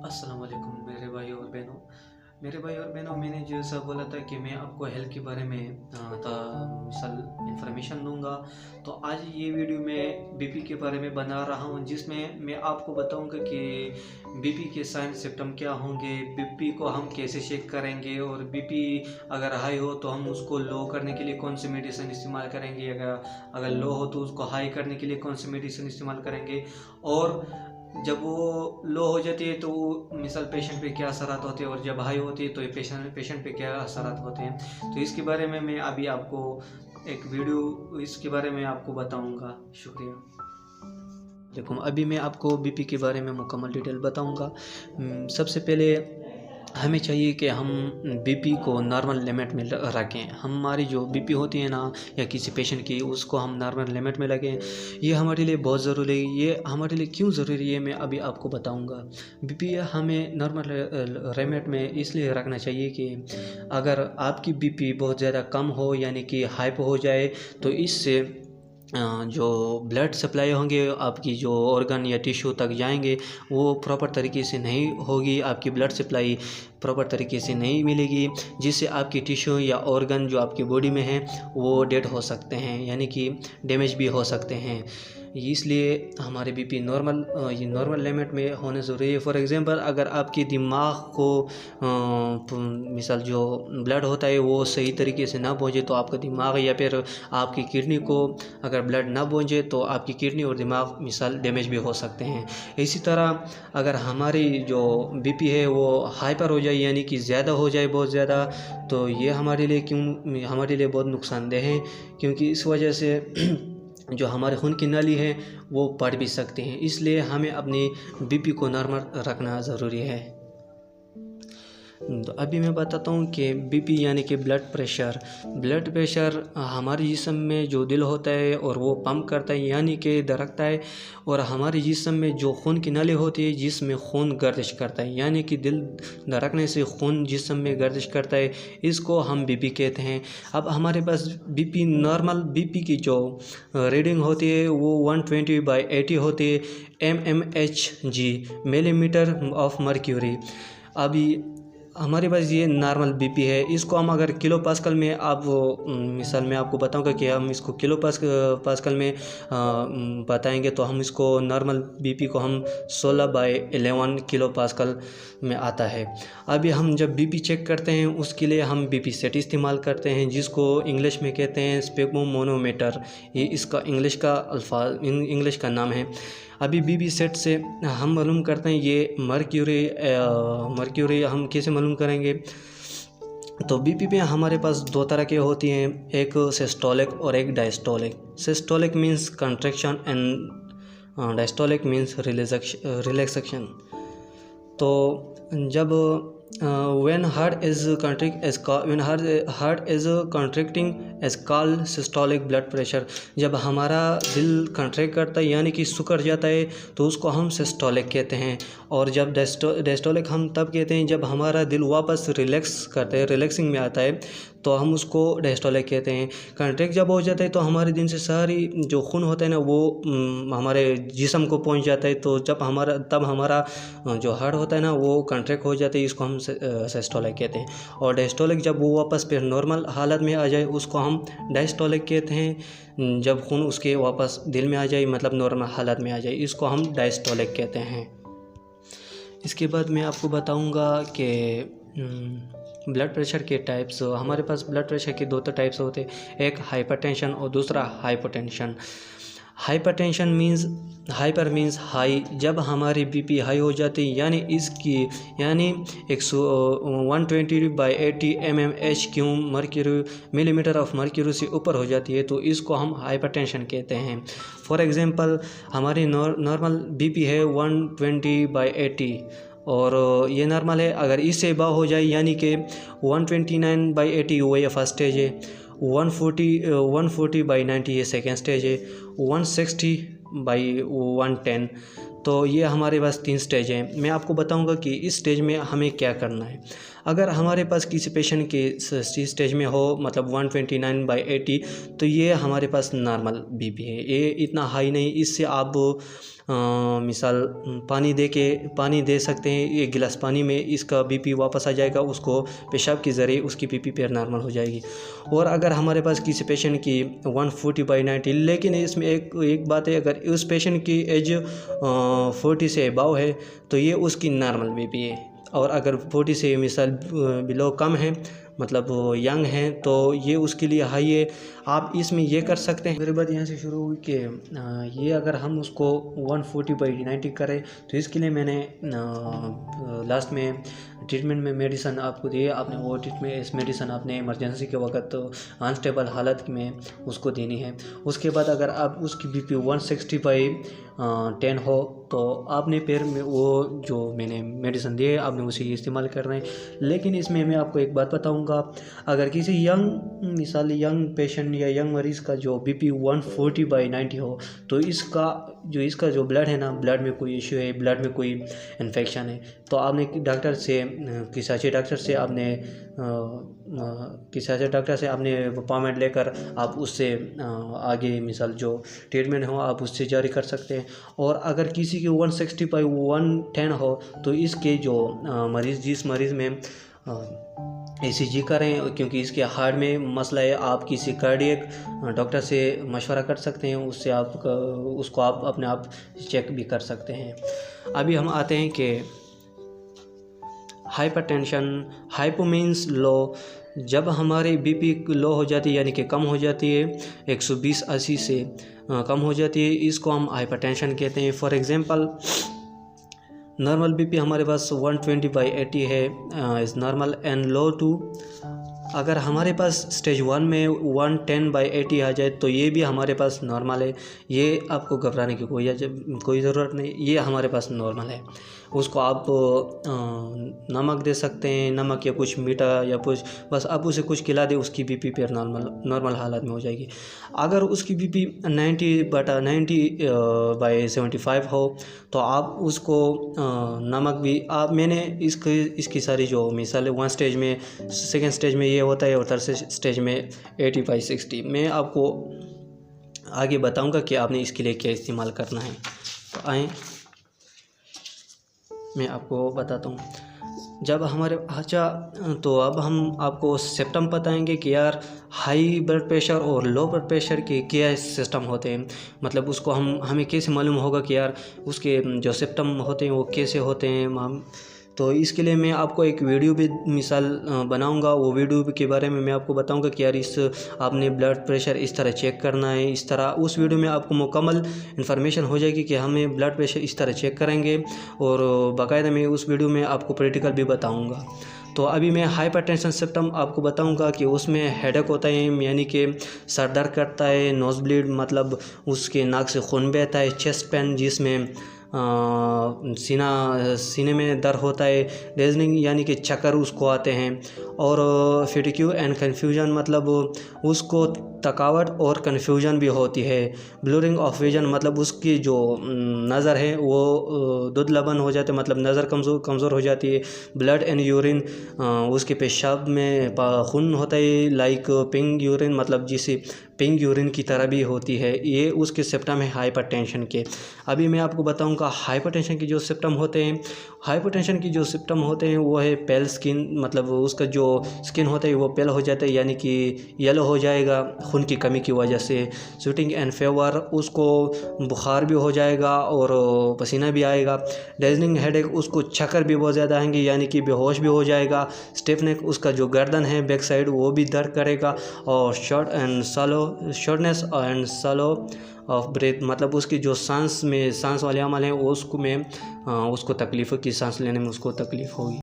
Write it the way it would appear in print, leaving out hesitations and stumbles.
अस्सलाम वालेकुम मेरे भाई और बहनों, मैंने जैसा बोला था कि मैं आपको हेल्थ के बारे में मिसाल इंफॉर्मेशन दूंगा। तो आज ये वीडियो मैं बीपी के बारे में बना रहा हूँ, जिसमें मैं आपको बताऊंगा कि बीपी के साइन सिम्टम क्या होंगे, बीपी को हम कैसे चेक करेंगे, और बीपी अगर हाई हो तो हम उसको लो करने के लिए कौन सी मेडिसिन इस्तेमाल करेंगे, अगर लो हो तो उसको हाई करने के लिए कौन सी मेडिसिन इस्तेमाल करेंगे, और जब वो लो हो जाती है तो मिसाल पेशेंट पे क्या असरात होते हैं, और जब हाई होती है तो ये पेशेंट पे क्या असरात होते हैं। तो इसके बारे में मैं अभी आपको एक वीडियो इसके बारे में आपको बताऊंगा। शुक्रिया। देखो, अभी मैं आपको बीपी के बारे में मुकम्मल डिटेल बताऊंगा। सबसे पहले हमें चाहिए कि हम बीपी को नॉर्मल लिमिट में रखें। हमारी जो बीपी होती है ना, या किसी पेशेंट की, उसको हम नॉर्मल लिमिट में रखें। ये हमारे लिए बहुत ज़रूरी है। ये हमारे लिए क्यों ज़रूरी है मैं अभी आपको बताऊंगा। बीपी हमें नॉर्मल लिमिट में इसलिए रखना चाहिए कि अगर आपकी बीपी बहुत ज़्यादा कम हो, यानी कि हाइप हो जाए, तो इससे जो ब्लड सप्लाई होंगे, आपकी जो ऑर्गन या टिश्यू तक जाएंगे, वो प्रॉपर तरीके से नहीं होगी। आपकी ब्लड सप्लाई प्रॉपर तरीके से नहीं मिलेगी, जिससे आपकी टिश्यू या ऑर्गन जो आपकी बॉडी में है वो डेड हो सकते हैं, यानी कि डैमेज भी हो सकते हैं। इसलिए हमारे बीपी नॉर्मल लिमिट में होने ज़रूरी है। फॉर एग्ज़ाम्पल, अगर आपके दिमाग को मिसाल जो ब्लड होता है वो सही तरीके से ना पहुँचे, तो आपका दिमाग या फिर आपकी किडनी को अगर ब्लड ना पहुँचे तो आपकी किडनी और दिमाग मिसाल डैमेज भी हो सकते हैं। इसी तरह अगर हमारी जो बीपी है वो हाइपर हो जाए, यानी कि ज़्यादा हो जाए, बहुत ज़्यादा, तो ये हमारे लिए बहुत नुकसानदेह है, क्योंकि इस वजह से जो हमारे खून की नाली है वो बढ़ भी सकते हैं। इसलिए हमें अपनी बीपी को नॉर्मल रखना ज़रूरी है। तो अभी मैं बताता हूँ कि बीपी यानी कि ब्लड प्रेशर हमारे जिस्म में जो दिल होता है और वो पंप करता है, यानी कि धड़कता है, और हमारे जिस्म में जो खून की नाली होती है जिसमें खून गर्दिश करता है, यानी कि दिल धड़कने से खून जिस्म में गर्दिश करता है, इसको हम बीपी कहते हैं। अब हमारे पास नॉर्मल बीपी की जो रीडिंग होती है वो 120/80 होती है, mmHg, मिलीमीटर ऑफ मर्क्यूरी। अभी हमारे पास ये नॉर्मल बीपी है। इसको हम अगर किलो पास्कल में, आप मिसाल में आपको बताऊंगा कि हम इसको किलो पास्कल में बताएंगे, तो हम इसको नॉर्मल बीपी को हम 16/11 किलो पास्कल में आता है। अभी हम जब बीपी चेक करते हैं उसके लिए हम बीपी सेट इस्तेमाल करते हैं, जिसको इंग्लिश में कहते हैं स्पेग्मोमोनोमीटर। ये इसका इंग्लिश का नाम है। अभी बीपी सेट से हम मालूम करते हैं ये मर्क्यूरी हम कैसे मालूम करेंगे। तो बीपी में हमारे पास दो तरह के होती हैं, एक सिस्टोलिक और एक diastolic. Systolic means contraction and diastolic means relaxation. तो जब when heart is contracting as called systolic blood pressure, जब हमारा दिल कंट्रैक्ट करता है यानी कि सिकुड़ जाता है तो उसको हम सिस्टोलिक कहते हैं। और जब डायस्टोलिक हम तब कहते हैं जब हमारा दिल वापस रिलैक्स करता है, रिलैक्सिंग में आता है, तो हम उसको डायस्टोलिक कहते हैं। कंट्रैक्ट जब हो जाता है तो हमारे दिन से सारी जो खून होता है ना वो हमारे जिस्म को पहुंच जाता है, तो तब हमारा जो हार्ट होता है ना वो कंट्रैक्ट हो जाता है, इसको हम सिस्टोलिक कहते हैं। और डायस्टोलिक जब वो वापस फिर नॉर्मल हालत में आ जाए उसको हम डायस्टोलिक कहते हैं। जब खून उसके वापस दिल में आ जाए, मतलब नॉर्मल हालत में आ जाए, इसको हम डायस्टोलिक कहते हैं। इसके बाद मैं आपको बताऊंगा कि ब्लड प्रेशर के टाइप्स। हमारे पास ब्लड प्रेशर के दो टाइप्स होते हैं, एक हाइपरटेंशन और दूसरा hypotension. Hypertension hyper means high. जब हमारी बीपी हाई हो जाती है यानी 120/80 mmHg मिलीमीटर ऑफ मर्क्यूरी से ऊपर हो जाती है, तो इसको हम हाइपरटेंशन कहते हैं। फॉर एग्जांपल, हमारी नॉर्मल बीपी है 120/80 और ये नॉर्मल है। अगर इससे अबव हो जाए यानी कि 129/80 वो ये फर्स्ट स्टेज है, 140/90 ये सेकेंड स्टेज है, 160/110, तो ये हमारे पास 3 स्टेज हैं। मैं आपको बताऊंगा कि इस स्टेज में हमें क्या करना है। अगर हमारे पास किसी पेशेंट के स्टेज में हो मतलब 129/80, तो ये हमारे पास नॉर्मल बीपी है, ये इतना हाई नहीं। इससे आप मिसाल पानी दे सकते हैं, एक गिलास पानी में इसका बीपी वापस आ जाएगा, उसको पेशाब के ज़रिए उसकी बीपी फिर नॉर्मल हो जाएगी। और अगर हमारे पास किसी पेशेंट की 140/90, लेकिन इसमें एक बात है, अगर उस पेशेंट की एज 40 से अबव है तो ये उसकी नॉर्मल बीपी है। और अगर 40 से मिसाल बिलो कम है मतलब यंग हैं तो ये उसके लिए हाई है। आप इसमें ये कर सकते हैं। मेरी बात यहाँ से शुरू हुई कि ये अगर हम उसको 140/90 करें तो इसके लिए मैंने लास्ट में ट्रीटमेंट में मेडिसन आपको दिए, आपने वो ट्रीटमेंट इस मेडिसन आपने इमरजेंसी के वक्त अनस्टेबल हालत में उसको देनी है। उसके बाद अगर आप उसकी बीपी 160/10 हो तो आपने फिर वो जो मैंने मेडिसन दिए आपने उसी इस्तेमाल करना है। लेकिन इसमें मैं आपको एक बात बताऊंगा, अगर किसी यंग पेशेंट या यंग मरीज़ का जो बीपी 140/90 हो तो इसका जो ब्लड है ना, ब्लड में कोई इशू है, ब्लड में कोई इन्फेक्शन है, तो आपने किसी अच्छे डॉक्टर से आपने अपॉइंटमेंट लेकर आप उससे आगे मिसाल जो ट्रीटमेंट हो आप उससे जारी कर सकते हैं। और अगर किसी की 160/110 हो तो इसके जो जिस मरीज़ में ECG करें, क्योंकि इसके हार्ट में मसला है। आप किसी कार्डियक डॉक्टर से मशवरा कर सकते हैं, उससे उसको आप अपने आप चेक भी कर सकते हैं। अभी हम आते हैं कि हाइपरटेंशन, हाइपो मीन्स लो। जब हमारी बीपी लो हो जाती है यानी कि कम हो जाती है, 120/80 से कम हो जाती है, इसको हम हाइपरटेंशन कहते हैं। फॉर एग्जांपल नॉर्मल बीपी हमारे पास 120/80 है is normal and low too. अगर हमारे पास स्टेज 1 में 110/80 आ जाए तो ये भी हमारे पास नॉर्मल है, ये आपको घबराने की कोई ज़रूरत नहीं, ये हमारे पास नॉर्मल है। उसको आप नमक दे सकते हैं, नमक या कुछ मीठा या कुछ, बस आप उसे कुछ खिला दें, उसकी बीपी फिर नॉर्मल हालत में हो जाएगी। अगर उसकी बीपी 90/75 हो तो आप उसको नमक भी मैंने इसकी सारी जो मिसाल है 1 स्टेज में, 2nd स्टेज में ये होता है और 3rd स्टेज में 80/60। मैं आपको आगे बताऊंगा कि आपने इसके लिए क्या इस्तेमाल करना है। तो आएँ मैं आपको बताता हूँ। जब तो अब हम आपको सिम्टम बताएंगे कि यार हाई ब्लड प्रेशर और लो ब्लड प्रेशर के क्या सिस्टम होते हैं, मतलब उसको हमें कैसे मालूम होगा कि यार उसके जो सिम्टम होते हैं वो कैसे होते हैं हम। तो इसके लिए मैं आपको एक वीडियो भी मिसाल बनाऊंगा, वो वीडियो के बारे में मैं आपको बताऊंगा कि यार आपने ब्लड प्रेशर इस तरह चेक करना है, इस तरह। उस वीडियो में आपको मुकम्मल इन्फॉर्मेशन हो जाएगी कि हमें ब्लड प्रेशर इस तरह चेक करेंगे, और बाकायदा मैं उस वीडियो में आपको प्रैक्टिकल भी बताऊँगा। तो अभी मैं हाइपरटेंशन सिम्टम आपको बताऊंगा कि उसमें हेडेक होता है यानी कि सर दर्द करता है, नोज़ ब्लीड मतलब उसके नाक से खून बहता है, चेस्ट पेन जिसमें सीने में दर्द होता है, डेजनिंग यानी कि चक्कर उसको आते हैं, और फिटिक्यू एंड कन्फ्यूजन मतलब उसको थकावट और कन्फ्यूजन भी होती है। ब्लरिंग ऑफ विजन मतलब उसकी जो नज़र है वो धुंधलापन हो जाते मतलब नज़र कमज़ोर हो जाती है। ब्लड एंड यूरिन उसके पेशाब में खून होता है, लाइक पिंक यूरिन मतलब जिसे पिंक यूरिन की तरह भी होती है। ये उसके सिम्टम है हाइपरटेंशन के। अभी मैं आपको बताऊंगा हाइपरटेंशन के जो सिम्टम होते हैं। हाइपरटेंशन की जो सिम्टम होते हैं वो है पेल स्किन, मतलब उसका जो स्किन होता है वो पेल हो जाता है यानी कि येलो हो जाएगा खून की कमी की वजह से। स्वेटिंग एंड फीवर उसको बुखार भी हो जाएगा और पसीना भी आएगा। डेजनिंग हेडेक उसको चक्कर भी बहुत ज़्यादा आएंगे यानी कि बेहोश भी हो जाएगा। स्टिफ नेक उसका जो गर्दन है बैक साइड वो भी दर्द करेगा। और shortness and slow of breath मतलब उसकी जो सांस वाले अमल हैं उसको तकलीफ़ की सांस लेने में उसको तकलीफ़ होगी।